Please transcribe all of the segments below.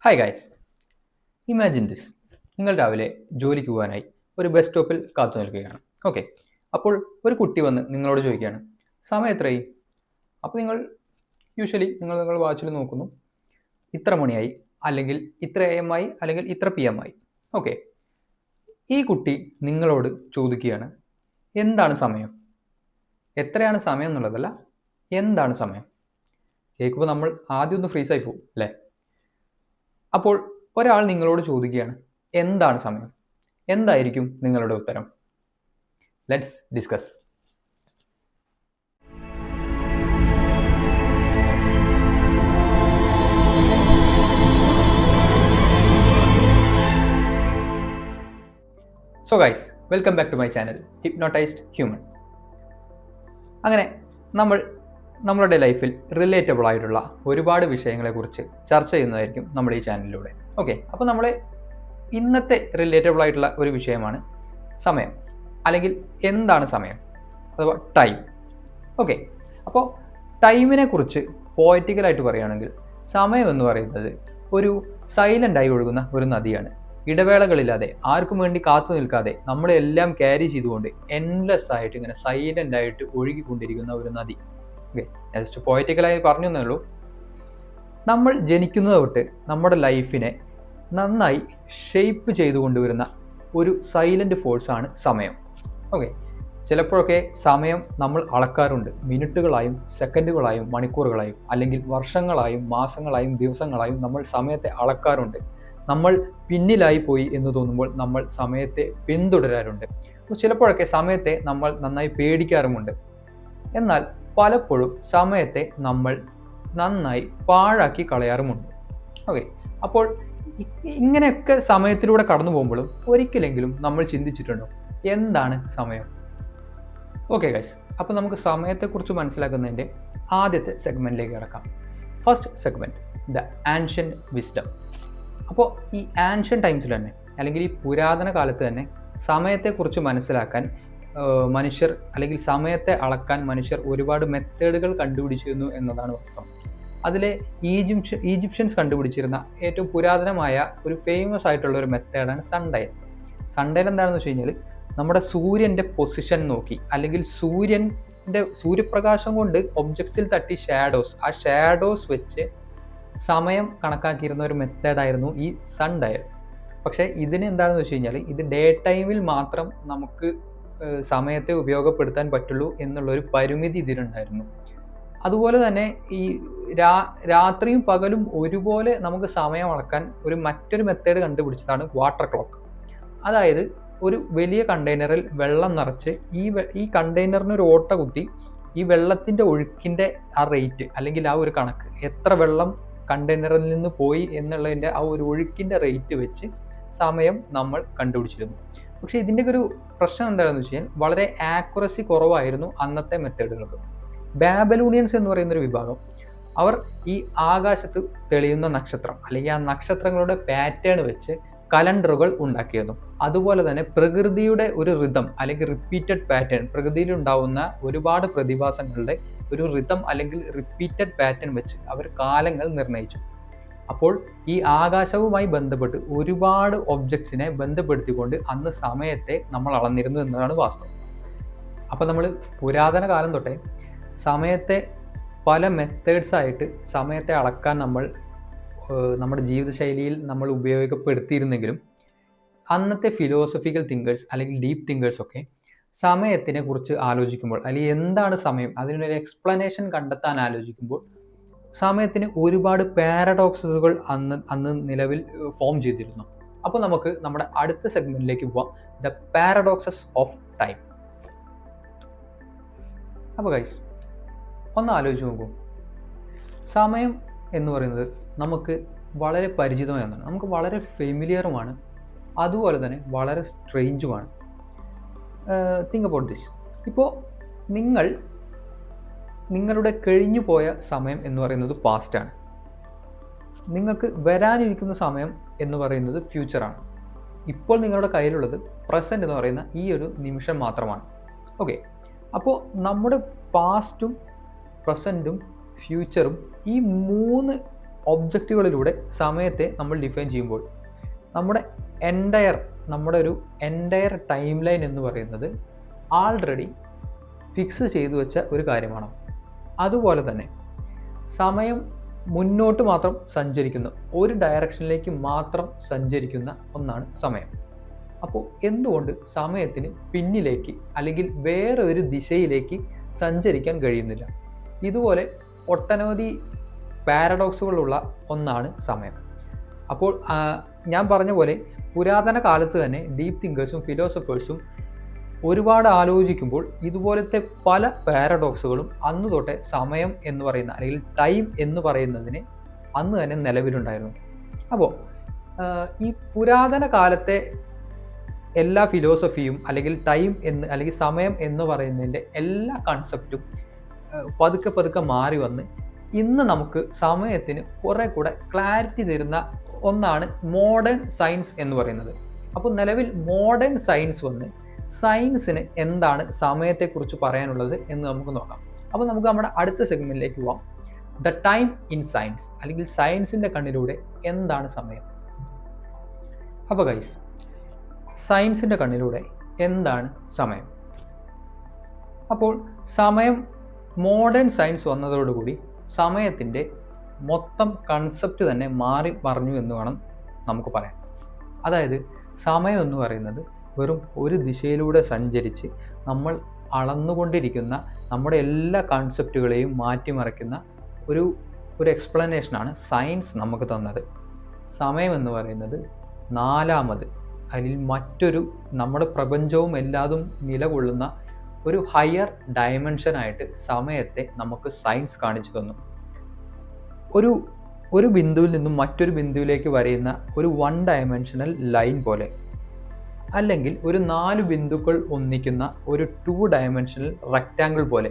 Hi guys, imagine this. നിങ്ങൾ രാവിലെ ജോലിക്ക് പോകാനായി ഒരു ബസ് സ്റ്റോപ്പിൽ കാത്തു നിൽക്കുകയാണ്. ഓക്കെ, അപ്പോൾ ഒരു കുട്ടി വന്ന് നിങ്ങളോട് ചോദിക്കുകയാണ്, സമയം എത്രയായി? അപ്പോൾ നിങ്ങൾ വാച്ചിൽ നോക്കുന്നു, ഇത്ര മണിയായി, അല്ലെങ്കിൽ ഇത്ര എം ആയി, അല്ലെങ്കിൽ ഇത്ര പി എം ആയി. ഓക്കെ, ഈ കുട്ടി നിങ്ങളോട് ചോദിക്കുകയാണ്, എന്താണ് സമയം? എത്രയാണ് സമയം എന്നുള്ളതല്ല, എന്താണ് സമയം? കേൾക്കുമ്പോൾ നമ്മൾ ആദ്യം ഒന്ന് ഫ്രീസായി പോകും അല്ലേ? അപ്പോൾ ഒരാൾ നിങ്ങളോട് ചോദിക്കുകയാണ്, എന്താണ് സമയം? എന്തായിരിക്കും നിങ്ങളുടെ ഉത്തരം? Let's discuss. So guys, welcome back to my channel hypnotised human. അങ്ങനെ നമ്മളുടെ ലൈഫിൽ റിലേറ്റബിൾ ആയിട്ടുള്ള ഒരുപാട് വിഷയങ്ങളെക്കുറിച്ച് ചർച്ച ചെയ്യുന്നതായിരിക്കും നമ്മുടെ ഈ ചാനലിലൂടെ. ഓക്കെ, അപ്പോൾ നമ്മൾ ഇന്നത്തെ റിലേറ്റബിൾ ആയിട്ടുള്ള ഒരു വിഷയമാണ് സമയം, അല്ലെങ്കിൽ എന്താണ് സമയം അഥവാ ടൈം. ഓക്കെ, അപ്പോൾ ടൈമിനെ കുറിച്ച് പോയറ്റിക്കലായിട്ട് പറയുകയാണെങ്കിൽ സമയം എന്ന് പറയുന്നത് ഒരു സൈലൻ്റായി ഒഴുകുന്ന ഒരു നദിയാണ്. ഇടവേളകളില്ലാതെ ആർക്കും വേണ്ടി കാത്തു നിൽക്കാതെ നമ്മളെല്ലാം ക്യാരി ചെയ്തുകൊണ്ട് എൻലെസ് ആയിട്ട് ഇങ്ങനെ സൈലൻ്റ് ആയിട്ട് ഒഴുകിക്കൊണ്ടിരിക്കുന്ന ഒരു നദി. ഓക്കെ, ജസ്റ്റ് പോയറ്റിക്കലായി പറഞ്ഞു എന്നേ ഉള്ളൂ. നമ്മൾ ജനിക്കുന്നത് തൊട്ട് നമ്മുടെ ലൈഫിനെ നന്നായി ഷേപ്പ് ചെയ്തു കൊണ്ടുവരുന്ന ഒരു സൈലൻ്റ് ഫോഴ്സാണ് സമയം. ഓക്കെ, ചിലപ്പോഴൊക്കെ സമയം നമ്മൾ അളക്കാറുണ്ട്. മിനിറ്റുകളായും സെക്കൻഡുകളായും മണിക്കൂറുകളായും അല്ലെങ്കിൽ വർഷങ്ങളായും മാസങ്ങളായും ദിവസങ്ങളായും നമ്മൾ സമയത്തെ അളക്കാറുണ്ട്. നമ്മൾ പിന്നിലായി പോയി എന്ന് തോന്നുമ്പോൾ നമ്മൾ സമയത്തെ പിന്തുടരാറുണ്ട്. അപ്പോൾ ചിലപ്പോഴൊക്കെ സമയത്തെ നമ്മൾ നന്നായി പേടിക്കാറുമുണ്ട്. എന്നാൽ പലപ്പോഴും സമയത്തെ നമ്മൾ നന്നായി പാഴാക്കി കളയാറുമുണ്ട്. ഓക്കെ, അപ്പോൾ ഇങ്ങനെയൊക്കെ സമയത്തിലൂടെ കടന്നു പോകുമ്പോഴും ഒരിക്കലെങ്കിലും നമ്മൾ ചിന്തിച്ചിട്ടുണ്ടോ എന്താണ് സമയം? ഓക്കെ ഗൈസ്, അപ്പോൾ നമുക്ക് സമയത്തെക്കുറിച്ച് മനസ്സിലാക്കുന്നതിൻ്റെ ആദ്യത്തെ സെഗ്മെൻറ്റിലേക്ക് കിടക്കാം. First segment, the ancient wisdom. അപ്പോൾ ഈ ആൻഷ്യൻ ടൈംസിൽ തന്നെ, അല്ലെങ്കിൽ ഈ പുരാതന കാലത്ത് തന്നെ സമയത്തെക്കുറിച്ച് മനസ്സിലാക്കാൻ മനുഷ്യർ, അല്ലെങ്കിൽ സമയത്തെ അളക്കാൻ മനുഷ്യർ ഒരുപാട് മെത്തേഡുകൾ കണ്ടുപിടിച്ചിരുന്നു എന്നതാണ് വാസ്തവം. അതിലെ ഈജിപ്ഷ്യൻസ് കണ്ടുപിടിച്ചിരുന്ന ഏറ്റവും പുരാതനമായ ഒരു ഫേമസ് ആയിട്ടുള്ള ഒരു മെത്തേഡാണ് സൺഡയൽ. സൺഡയൽ എന്താണെന്ന് വെച്ച് കഴിഞ്ഞാൽ, നമ്മുടെ സൂര്യൻ്റെ പൊസിഷൻ നോക്കി, അല്ലെങ്കിൽ സൂര്യപ്രകാശം കൊണ്ട് ഒബ്ജക്ട്സിൽ തട്ടി ആ ഷാഡോസ് വെച്ച് സമയം കണക്കാക്കിയിരുന്ന ഒരു മെത്തേഡായിരുന്നു ഈ സൺഡയൽ. പക്ഷേ ഇതിന് എന്താണെന്ന് വെച്ച് കഴിഞ്ഞാൽ, ഇത് ഡേ ടൈമിൽ മാത്രം നമുക്ക് സമയത്തെ ഉപയോഗപ്പെടുത്താൻ പറ്റുള്ളൂ എന്നുള്ളൊരു പരിമിതി ഇതിലുണ്ടായിരുന്നു. അതുപോലെ തന്നെ ഈ രാത്രിയും പകലും ഒരുപോലെ നമുക്ക് സമയം അളക്കാൻ മറ്റൊരു മെത്തേഡ് കണ്ടുപിടിച്ചതാണ് വാട്ടർ ക്ലോക്ക്. അതായത് ഒരു വലിയ കണ്ടെയ്നറിൽ വെള്ളം നിറച്ച് ഈ കണ്ടെയ്നറിന് ഒരു ഓട്ട കുത്തി ഈ വെള്ളത്തിൻ്റെ ഒഴുക്കിൻ്റെ ആ റേറ്റ്, അല്ലെങ്കിൽ ആ ഒരു കണക്ക്, എത്ര വെള്ളം കണ്ടെയ്നറിൽ നിന്ന് പോയി എന്നുള്ളതിൻ്റെ ആ ഒരു ഒഴുക്കിൻ്റെ റേറ്റ് വെച്ച് സമയം നമ്മൾ കണ്ടുപിടിച്ചിരുന്നു. പക്ഷേ ഇതിൻ്റെ ഒരു പ്രശ്നം എന്താണെന്ന് വെച്ച് കഴിഞ്ഞാൽ, വളരെ ആക്യുറസി കുറവായിരുന്നു അന്നത്തെ മെത്തേഡുകൾക്ക്. ബാബലൂണിയൻസ് എന്ന് പറയുന്നൊരു വിഭാഗം, അവർ ഈ ആകാശത്ത് തെളിയുന്ന നക്ഷത്രം, അല്ലെങ്കിൽ ആ നക്ഷത്രങ്ങളുടെ പാറ്റേൺ വെച്ച് കലണ്ടറുകൾ ഉണ്ടാക്കിയിരുന്നു. അതുപോലെ തന്നെ പ്രകൃതിയുടെ ഒരു റിതം, അല്ലെങ്കിൽ റിപ്പീറ്റഡ് പാറ്റേൺ, പ്രകൃതിയിൽ ഉണ്ടാവുന്ന ഒരുപാട് പ്രതിഭാസങ്ങളുടെ ഒരു റിതം അല്ലെങ്കിൽ റിപ്പീറ്റഡ് പാറ്റേൺ വെച്ച് അവർ കാലങ്ങൾ നിർണ്ണയിച്ചു. അപ്പോൾ ഈ ആകാശവുമായി ബന്ധപ്പെട്ട് ഒരുപാട് ഒബ്ജക്ട്സിനെ ബന്ധപ്പെടുത്തിക്കൊണ്ട് അന്ന് സമയത്തെ നമ്മൾ അളന്നിരുന്നു എന്നതാണ് വാസ്തവം. അപ്പോൾ നമ്മൾ പുരാതന കാലം തൊട്ടേ സമയത്തെ പല മെത്തേഡ്സായിട്ട് സമയത്തെ അളക്കാൻ നമ്മുടെ ജീവിതശൈലിയിൽ നമ്മൾ ഉപയോഗപ്പെടുത്തിയിരുന്നെങ്കിലും, അന്നത്തെ ഫിലോസഫിക്കൽ തിങ്കേഴ്സ് അല്ലെങ്കിൽ ഡീപ്പ് തിങ്കേഴ്സൊക്കെ സമയത്തിനെ കുറിച്ച് ആലോചിക്കുമ്പോൾ, അല്ലെങ്കിൽ എന്താണ് സമയം, അതിനൊരു എക്സ്പ്ലനേഷൻ കണ്ടെത്താൻ ആലോചിക്കുമ്പോൾ സമയത്തിന് ഒരുപാട് പാരഡോക്സസുകൾ അന്ന് നിലവിൽ ഫോം ചെയ്തിരുന്നു. അപ്പോൾ നമുക്ക് നമ്മുടെ അടുത്ത സെഗ്മെൻറ്റിലേക്ക് പോവാം, ദ പാരഡോക്സസ് ഓഫ് ടൈം. അപ്പോൾ ഗൈസ്, ഒന്ന് ആലോചിച്ച് നോക്കൂ. സമയം എന്ന് പറയുന്നത് നമുക്ക് വളരെ പരിചിതമായ ഒന്നാണ്, നമുക്ക് വളരെ ഫെമിലിയറുമാണ്, അതുപോലെ തന്നെ വളരെ സ്ട്രേഞ്ചുമാണ്. Think about this. ഇപ്പോൾ നിങ്ങളുടെ കഴിഞ്ഞു പോയ സമയം എന്ന് പറയുന്നത് പാസ്റ്റാണ്. നിങ്ങൾക്ക് വരാനിരിക്കുന്ന സമയം എന്ന് പറയുന്നത് ഫ്യൂച്ചറാണ്. ഇപ്പോൾ നിങ്ങളുടെ കയ്യിലുള്ളത് പ്രസൻറ്റ് എന്ന് പറയുന്ന ഈ ഒരു നിമിഷം മാത്രമാണ്. ഓക്കെ, അപ്പോൾ നമ്മുടെ പാസ്റ്റും പ്രസൻറ്റും ഫ്യൂച്ചറും, ഈ മൂന്ന് ഒബ്ജക്റ്റുകളിലൂടെ സമയത്തെ നമ്മൾ ഡിഫൈൻ ചെയ്യുമ്പോൾ നമ്മുടെ ഒരു എൻറ്റയർ ടൈം ലൈൻ എന്ന് പറയുന്നത് ആൾറെഡി ഫിക്സ് ചെയ്തു വെച്ച ഒരു കാര്യമാണ്. അതുപോലെ തന്നെ സമയം മുന്നോട്ട് മാത്രം സഞ്ചരിക്കുന്ന, ഒരു ഡയറക്ഷനിലേക്ക് മാത്രം സഞ്ചരിക്കുന്ന ഒന്നാണ് സമയം. അപ്പോൾ എന്തുകൊണ്ട് സമയത്തിന് പിന്നിലേക്ക് അല്ലെങ്കിൽ വേറെ ഒരു ദിശയിലേക്ക് സഞ്ചരിക്കാൻ കഴിയുന്നില്ല? ഇതുപോലെ ഒട്ടനവധി പാരഡോക്സുകളുള്ള ഒന്നാണ് സമയം. അപ്പോൾ ഞാൻ പറഞ്ഞ പോലെ പുരാതന കാലത്ത് തന്നെ ഡീപ്പ് തിങ്കേഴ്സും ഫിലോസഫേഴ്സും ഒരുപാട് ആലോചിക്കുമ്പോൾ ഇതുപോലത്തെ പല പാരഡോക്സുകളും അന്ന് തൊട്ടേ സമയം എന്ന് പറയുന്ന അല്ലെങ്കിൽ ടൈം എന്ന് പറയുന്നതിന് അന്ന് തന്നെ നിലവിലുണ്ടായിരുന്നു. അപ്പോൾ ഈ പുരാതന കാലത്തെ എല്ലാ ഫിലോസഫിയും അല്ലെങ്കിൽ ടൈം അല്ലെങ്കിൽ സമയം എന്ന് പറയുന്നതിൻ്റെ എല്ലാ കൺസെപ്റ്റും പതുക്കെ മാറി വന്ന് ഇന്ന് നമുക്ക് സമയത്തിന് കുറെ കൂടെ ക്ലാരിറ്റി തരുന്ന ഒന്നാണ് മോഡേൺ സയൻസ് എന്ന് പറയുന്നത്. അപ്പോൾ നിലവിൽ മോഡേൺ സയൻസ് വന്ന് സയൻസിന് എന്താണ് സമയത്തെക്കുറിച്ച് പറയാനുള്ളത് എന്ന് നമുക്ക് നോക്കാം. അപ്പോൾ നമുക്ക് നമ്മുടെ അടുത്ത സെഗ്മെന്റിലേക്ക് പോവാം. ദ ടൈം ഇൻ സയൻസ്, അല്ലെങ്കിൽ സയൻസിൻ്റെ കണ്ണിലൂടെ എന്താണ് സമയം. അപ്പോൾ ഗൈസ്, സയൻസിൻ്റെ കണ്ണിലൂടെ എന്താണ് സമയം? അപ്പോൾ സമയം മോഡേൺ സയൻസ് വന്നതോടുകൂടി സമയത്തിൻ്റെ മൊത്തം കൺസെപ്റ്റ് തന്നെ മാറി മറിഞ്ഞു എന്ന് വേണം നമുക്ക് പറയാൻ. അതായത് സമയം എന്ന് പറയുന്നത് വെറും ഒരു ദിശയിലൂടെ സഞ്ചരിച്ച് നമ്മൾ അളന്നുകൊണ്ടിരിക്കുന്ന നമ്മുടെ എല്ലാ കൺസെപ്റ്റുകളെയും മാറ്റിമറിക്കുന്ന ഒരു എക്സ്പ്ലനേഷനാണ് സയൻസ് നമുക്ക് തന്നത്. സമയം എന്ന് പറയുന്നത് നാലാമത് അല്ലെങ്കിൽ മറ്റൊരു നമ്മുടെ പ്രപഞ്ചവും എല്ലാതും നിലകൊള്ളുന്ന ഒരു ഹയർ ഡയമെൻഷനായിട്ട് സമയത്തെ നമുക്ക് സയൻസ് കാണിച്ചു തന്നു. ഒരു ബിന്ദുവിൽ നിന്നും മറ്റൊരു ബിന്ദുവിലേക്ക് വരയുന്ന ഒരു 1 ഡയമെൻഷണൽ ലൈൻ പോലെ, അല്ലെങ്കിൽ ഒരു 4 ബിന്ദുക്കൾ ഒന്നിക്കുന്ന ഒരു 2 ഡയമെൻഷണൽ റെക്റ്റാങ്കിൾ പോലെ,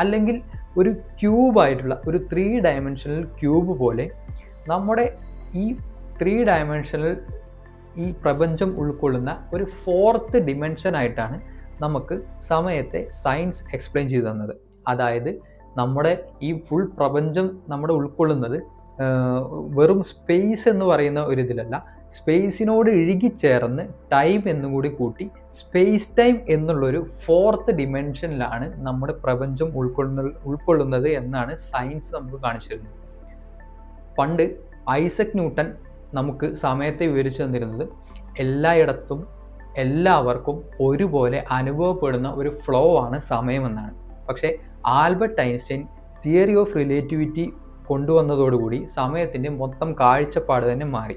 അല്ലെങ്കിൽ ഒരു ക്യൂബായിട്ടുള്ള ഒരു 3 ഡയമെൻഷണൽ ക്യൂബ് പോലെ നമ്മുടെ ഈ 3 ഡയമെൻഷണൽ ഈ പ്രപഞ്ചം ഉൾക്കൊള്ളുന്ന ഒരു 4th ഡിമെൻഷനായിട്ടാണ് നമുക്ക് സമയത്തെ സയൻസ് എക്സ്പ്ലെയിൻ ചെയ്തു തന്നത്. അതായത് നമ്മുടെ ഈ ഫുൾ പ്രപഞ്ചം നമ്മുടെ ഉൾക്കൊള്ളുന്നത് വെറും സ്പേസ് എന്ന് പറയുന്ന ഒരു ഇതിലല്ല, സ്പേസിനോട് ഇഴുകിച്ചേർന്ന് ടൈം എന്നും കൂടി കൂട്ടി സ്പേസ് ടൈം എന്നുള്ളൊരു 4th ഡിമെൻഷനിലാണ് നമ്മുടെ പ്രപഞ്ചം ഉൾക്കൊള്ളുന്നത് എന്നാണ് സയൻസ് നമുക്ക് കാണിച്ചു തരുന്നത്. പണ്ട് ഐസക് ന്യൂട്ടൻ നമുക്ക് സമയത്തെ വിവരിച്ചു തന്നിരുന്നത് എല്ലായിടത്തും എല്ലാവർക്കും ഒരുപോലെ അനുഭവപ്പെടുന്ന ഒരു ഫ്ലോ ആണ് സമയമെന്നാണ്. പക്ഷേ Albert Einstein theory of relativity കൊണ്ടുവന്നതോടുകൂടി സമയത്തിൻ്റെ മൊത്തം കാഴ്ചപ്പാട് തന്നെ മാറി.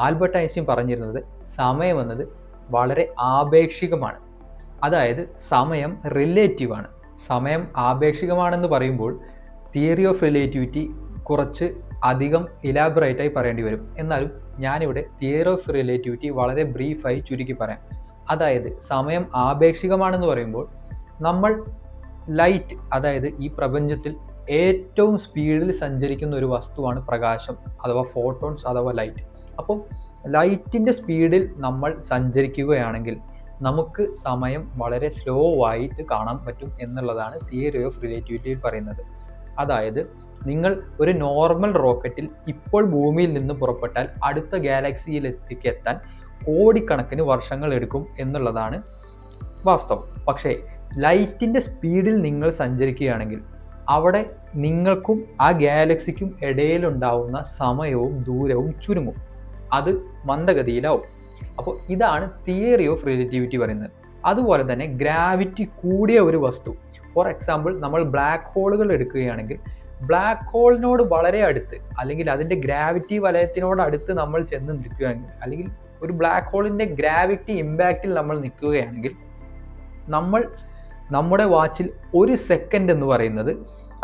ആൽബർട്ട് ഐൻസ്റ്റൈൻ പറഞ്ഞിരുന്നത് സമയം എന്നത് വളരെ ആപേക്ഷികമാണ്, അതായത് സമയം റിലേറ്റീവാണ്. സമയം ആപേക്ഷികമാണെന്ന് പറയുമ്പോൾ തിയറി ഓഫ് റിലേറ്റിവിറ്റി കുറച്ച് അധികം ഇലാബറേറ്റായി പറയേണ്ടി വരും. എന്നാലും ഞാനിവിടെ തിയറി ഓഫ് റിലേറ്റിവിറ്റി വളരെ ബ്രീഫായി ചുരുക്കി പറയാം. അതായത് സമയം ആപേക്ഷികമാണെന്ന് പറയുമ്പോൾ നമ്മൾ ലൈറ്റ്, അതായത് ഈ പ്രപഞ്ചത്തിൽ ഏറ്റവും സ്പീഡിൽ സഞ്ചരിക്കുന്ന ഒരു വസ്തുവാണ് പ്രകാശം അഥവാ ഫോട്ടോൺസ് അഥവാ ലൈറ്റ്. അപ്പോൾ ലൈറ്റിൻ്റെ സ്പീഡിൽ നമ്മൾ സഞ്ചരിക്കുകയാണെങ്കിൽ നമുക്ക് സമയം വളരെ സ്ലോ ആയിട്ട് കാണാൻ പറ്റും എന്നുള്ളതാണ് തിയറി ഓഫ് റിലേറ്റിവിറ്റിയിൽ പറയുന്നത്. അതായത് നിങ്ങൾ ഒരു നോർമൽ റോക്കറ്റിൽ ഇപ്പോൾ ഭൂമിയിൽ നിന്ന് പുറപ്പെട്ടാൽ അടുത്ത ഗാലക്സിയിലേക്ക് എത്താൻ കോടിക്കണക്കിന് വർഷങ്ങൾ എടുക്കും എന്നുള്ളതാണ് വാസ്തവം. പക്ഷേ ലൈറ്റിൻ്റെ സ്പീഡിൽ നിങ്ങൾ സഞ്ചരിക്കുകയാണെങ്കിൽ അവിടെ നിങ്ങൾക്കും ആ ഗാലക്സിക്കും ഇടയിലുണ്ടാവുന്ന സമയവും ദൂരവും ചുരുങ്ങും, അത് മന്ദഗതിയിലാവും. അപ്പോൾ ഇതാണ് തിയറി ഓഫ് റിലേറ്റിവിറ്റി പറയുന്നത്. അതുപോലെ തന്നെ ഗ്രാവിറ്റി കൂടിയ ഒരു വസ്തു, ഫോർ എക്സാമ്പിൾ നമ്മൾ ബ്ലാക്ക് ഹോളുകൾ എടുക്കുകയാണെങ്കിൽ ബ്ലാക്ക് ഹോളിനോട് വളരെ അടുത്ത് അല്ലെങ്കിൽ അതിൻ്റെ ഗ്രാവിറ്റി വലയത്തിനോട് അടുത്ത് നമ്മൾ ചെന്ന് നിൽക്കുകയാണെങ്കിൽ, അല്ലെങ്കിൽ ഒരു ബ്ലാക്ക് ഹോളിൻ്റെ ഗ്രാവിറ്റി ഇമ്പാക്റ്റിൽ നമ്മൾ നിൽക്കുകയാണെങ്കിൽ നമ്മുടെ വാച്ചിൽ 1 സെക്കൻഡ് എന്ന് പറയുന്നത്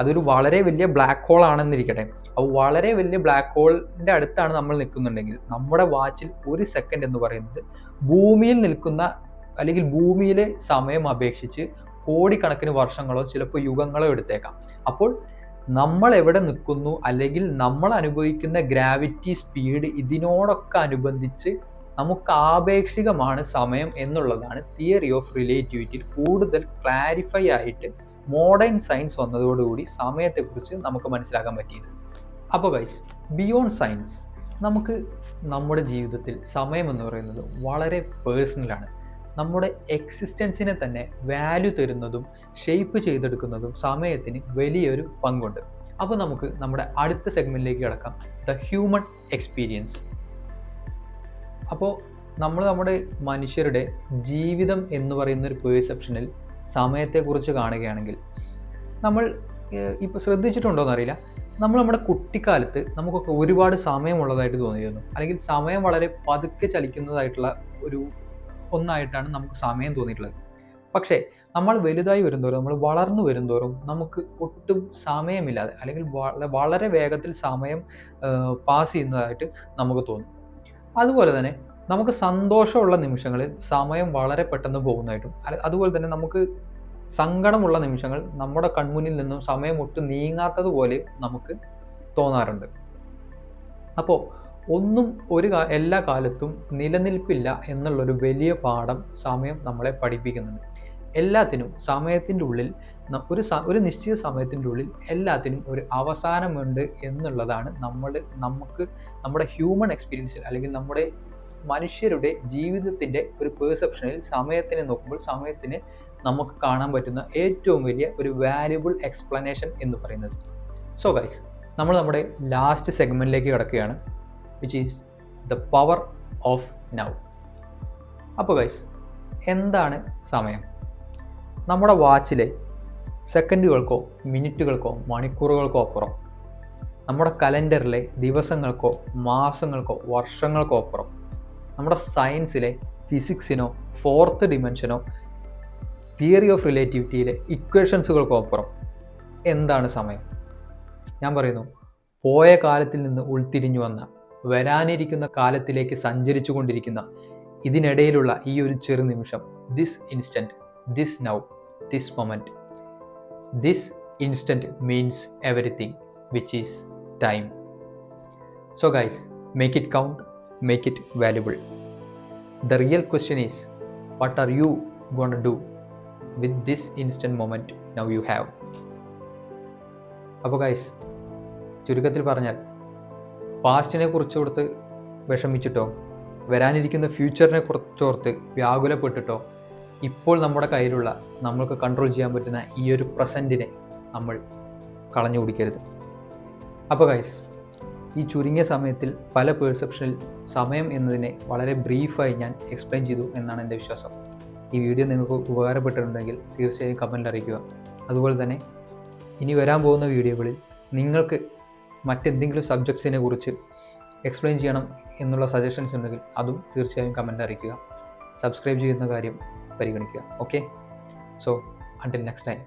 അതൊരു വളരെ വലിയ ബ്ലാക്ക് ഹോൾ ആണെന്നിരിക്കട്ടെ, അപ്പോൾ വളരെ വലിയ ബ്ലാക്ക് ഹോളിൻ്റെ അടുത്താണ് നമ്മൾ നിൽക്കുന്നുണ്ടെങ്കിൽ നമ്മുടെ വാച്ചിൽ 1 സെക്കൻഡ് എന്ന് പറയുന്നത് ഭൂമിയിൽ നിൽക്കുന്ന അല്ലെങ്കിൽ ഭൂമിയിലെ സമയം അപേക്ഷിച്ച് കോടിക്കണക്കിന് വർഷങ്ങളോ ചിലപ്പോൾ യുഗങ്ങളോ എടുത്തേക്കാം. അപ്പോൾ നമ്മൾ എവിടെ നിൽക്കുന്നു അല്ലെങ്കിൽ നമ്മൾ അനുഭവിക്കുന്ന ഗ്രാവിറ്റി സ്പീഡ് ഇതിനോടൊക്കെ അനുബന്ധിച്ച് നമുക്ക് ആപേക്ഷികമാണ് സമയം എന്നുള്ളതാണ് തിയറി ഓഫ് റിലേറ്റിവിറ്റിയിൽ കൂടുതൽ ക്ലാരിഫൈ ആയിട്ട് മോഡേൺ സയൻസ് വന്നതോടുകൂടി സമയത്തെക്കുറിച്ച് നമുക്ക് മനസ്സിലാക്കാൻ പറ്റിയത്. അപ്പോൾ ഗൈസ്, ബിയോണ്ട് സയൻസ്, നമുക്ക് നമ്മുടെ ജീവിതത്തിൽ സമയം എന്ന് പറയുന്നത് വളരെ പേഴ്സണലാണ്. നമ്മുടെ എക്സിസ്റ്റൻസിനെ തന്നെ വാല്യൂ തരുന്നതും ഷേപ്പ് ചെയ്തെടുക്കുന്നതും സമയത്തിന് വലിയൊരു പങ്കുണ്ട്. അപ്പോൾ നമുക്ക് നമ്മുടെ അടുത്ത സെഗ്മെൻറ്റിലേക്ക് കിടക്കാം, ദ ഹ്യൂമൻ എക്സ്പീരിയൻസ്. അപ്പോൾ നമ്മുടെ മനുഷ്യരുടെ ജീവിതം എന്ന് പറയുന്നൊരു പേഴ്സെപ്ഷനിൽ സമയത്തെക്കുറിച്ച് കാണുകയാണെങ്കിൽ, നമ്മൾ ഇപ്പോൾ ശ്രദ്ധിച്ചിട്ടുണ്ടോ എന്നറിയില്ല, നമ്മുടെ കുട്ടിക്കാലത്ത് നമുക്കൊക്കെ ഒരുപാട് സമയമുള്ളതായിട്ട് തോന്നിയിരുന്നു, അല്ലെങ്കിൽ സമയം വളരെ പതുക്കെ ചലിക്കുന്നതായിട്ടുള്ള ഒന്നായിട്ടാണ് നമുക്ക് സമയം തോന്നിയിട്ടുള്ളത്. പക്ഷേ നമ്മൾ വലുതായി വരുന്തോറും, നമ്മൾ വളർന്നു വരുന്തോറും നമുക്ക് ഒട്ടും സമയമില്ലാതെ, അല്ലെങ്കിൽ വളരെ വേഗത്തിൽ സമയം പാസ് ചെയ്യുന്നതായിട്ട് നമുക്ക് തോന്നും. അതുപോലെ തന്നെ നമുക്ക് സന്തോഷമുള്ള നിമിഷങ്ങളിൽ സമയം വളരെ പെട്ടെന്ന് പോകുന്നതായിട്ടും, അതുപോലെ തന്നെ നമുക്ക് സങ്കടമുള്ള നിമിഷങ്ങൾ നമ്മുടെ കൺമുന്നിൽ നിന്നും സമയം ഒട്ടും നീങ്ങാത്തതുപോലെ നമുക്ക് തോന്നാറുണ്ട്. അപ്പോൾ ഒന്നും എല്ലാ കാലത്തും നിലനിൽപ്പില്ല എന്നുള്ളൊരു വലിയ പാഠം സമയം നമ്മളെ പഠിപ്പിക്കുന്നുണ്ട്. എല്ലാത്തിനും സമയത്തിൻ്റെ ഉള്ളിൽ, ഒരു നിശ്ചിത സമയത്തിൻ്റെ ഉള്ളിൽ എല്ലാത്തിനും ഒരു അവസാനമുണ്ട് എന്നുള്ളതാണ് നമുക്ക് നമ്മുടെ ഹ്യൂമൻ എക്സ്പീരിയൻസിൽ, അല്ലെങ്കിൽ നമ്മുടെ മനുഷ്യരുടെ ജീവിതത്തിൻ്റെ ഒരു പെർസെപ്ഷനിൽ സമയത്തിനെ നോക്കുമ്പോൾ സമയത്തിന് നമുക്ക് കാണാൻ പറ്റുന്ന ഏറ്റവും വലിയ ഒരു വാല്യുബിൾ എക്സ്പ്ലനേഷൻ എന്ന് പറയുന്നത്. സോ ഗൈസ്, നമ്മുടെ ലാസ്റ്റ് സെഗ്മെൻറ്റിലേക്ക് കിടക്കുകയാണ്, which is the power of now. അപ്പോൾ ഗൈസ്, എന്താണ് സമയം? നമ്മുടെ വാച്ചിലെ സെക്കൻഡുകൾക്കോ മിനിറ്റുകൾക്കോ മണിക്കൂറുകൾക്കോ അപ്പുറം, നമ്മുടെ കലണ്ടറിലെ ദിവസങ്ങൾക്കോ മാസങ്ങൾക്കോ വർഷങ്ങൾക്കോ അപ്പുറം, നമ്മുടെ സയൻസിലെ ഫിസിക്സിനോ ഫോർത്ത് ഡിമെൻഷനോ തിയറി ഓഫ് റിലേറ്റിവിറ്റിയിലെ ഇക്വേഷൻസുകൾക്കോ അപ്പുറം എന്താണ് സമയം? ഞാൻ പറയുന്നു, പോയ കാലത്തിൽ നിന്ന് ഉൾത്തിരിഞ്ഞു വന്ന, വരാനിരിക്കുന്ന കാലത്തിലേക്ക് സഞ്ചരിച്ചു കൊണ്ടിരിക്കുന്ന, ഇതിനിടയിലുള്ള ഈ ഒരു ചെറു നിമിഷം, this instant, this now, this moment. This instant means everything, which is time. So guys, make it count, make it valuable. The real question is, what are you going to do with this instant moment now you have? അപ്പോൾ guys, ചുരുക്കത്തിൽ പറഞ്ഞാൽ, പാസ്റ്റിനെ കുറിച്ചോർത്ത് വിഷമിച്ചിട്ടോ, വരാനിരിക്കുന്ന ഫ്യൂച്ചറിനെ കുറിച്ചോർത്ത് വ്യാകുലപ്പെട്ടിട്ടോ, ഇപ്പോൾ നമ്മുടെ കയ്യിലുള്ള, നമ്മൾക്ക് control ചെയ്യാൻ പറ്റുന്ന ഈ ഒരു പ്രസൻറ്റിനെ നമ്മൾ കളഞ്ഞു കുടിക്കരുത്. അപ്പോൾ ഗൈസ്, ഈ ചുരുങ്ങിയ സമയത്തിൽ പല പെർസെപ്ഷനിൽ സമയം എന്നതിനെ വളരെ ബ്രീഫായി ഞാൻ എക്സ്പ്ലെയിൻ ചെയ്തു എന്നാണ് എൻ്റെ വിശ്വാസം. ഈ വീഡിയോ നിങ്ങൾക്ക് ഉപകാരപ്പെട്ടിട്ടുണ്ടെങ്കിൽ തീർച്ചയായും കമൻറ്റിൽ അറിയിക്കുക. അതുപോലെ തന്നെ ഇനി വരാൻ പോകുന്ന വീഡിയോകളിൽ നിങ്ങൾക്ക് മറ്റെന്തെങ്കിലും സബ്ജക്ട്സിനെ കുറിച്ച് എക്സ്പ്ലെയിൻ ചെയ്യണം എന്നുള്ള സജഷൻസ് ഉണ്ടെങ്കിൽ അതും തീർച്ചയായും കമൻറ്റിൽ അറിയിക്കുക. സബ്സ്ക്രൈബ് ചെയ്യുന്ന കാര്യം പരിഗണിക്കുക. Okay, so until next time.